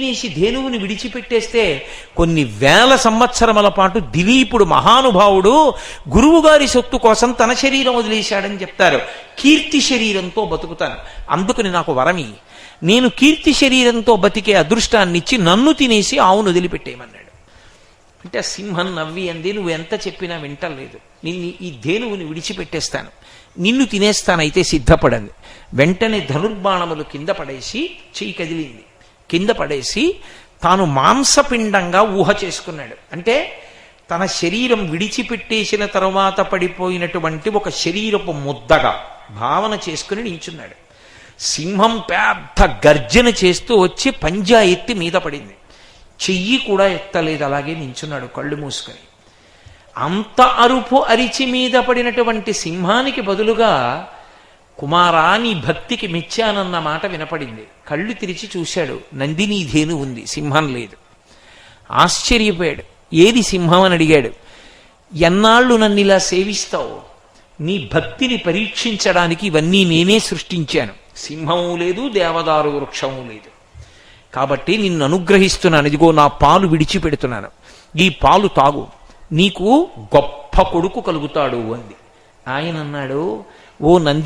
లేచి ధేనువుని విడిచిపెట్టేస్తే కొన్ని వేల సంవత్సరముల పాటు దిలీపుడు మహానుభావుడు గురువుగారి సొత్తు కోసం తన శరీరం వదిలేశాడని చెప్తారు. కీర్తి శరీరంతో బతుకుతాను, అందుకని నాకు వరమి, నేను కీర్తి శరీరంతో బతికే అదృష్టాన్నిచ్చి నన్ను తినేసి ఆవును వదిలిపెట్టేయమన్నాడు. అంటే సింహం నవ్వి అంది, నువ్వు ఎంత చెప్పినా వింటలేదు, నిన్ను ఈ ధేనువుని విడిచిపెట్టేస్తాను, నిన్ను తినేస్తానైతే సిద్ధపడండి. వెంటనే ధనుర్బాణములు కింద పడేసి చెయ్యి కదిలింది, కింద పడేసి తాను మాంసపిండంగా ఊహ చేసుకున్నాడు. అంటే తన శరీరం విడిచిపెట్టేసిన తరువాత పడిపోయినటువంటి ఒక శరీరపు ముద్దగా భావన చేసుకుని నించున్నాడు. సింహం పెద్ద గర్జన చేస్తూ వచ్చి పంజా ఎత్తి మీద పడింది, చెయ్యి కూడా ఎత్తలేదు, అలాగే నించున్నాడు కళ్ళు మూసుకొని. అంత అరుపు అరిచి మీద పడినటువంటి సింహానికి బదులుగా కుమారా నీ భక్తికి మెచ్చానన్న మాట వినపడింది. కళ్ళు తెరిచి చూశాడు, నందినీ ధేను ఉంది, సింహం లేదు. ఆశ్చర్యపోయాడు. ఏది సింహం అని అడిగాడు. ఎన్నాళ్ళు నన్ను ఇలా సేవిస్తావు? నీ భక్తిని పరీక్షించడానికి ఇవన్నీ నేనే సృష్టించాను. సింహము లేదు, దేవదారు వృక్షము లేదు, కాబట్టి నిన్ను అనుగ్రహిస్తున్నాను. ఇదిగో నా పాలు విడిచిపెడుతున్నాను, ఈ పాలు తాగు, నీకు గొప్ప కొడుకు కలుగుతాడు అంది. ఆయన అన్నాడు, ఓ నంది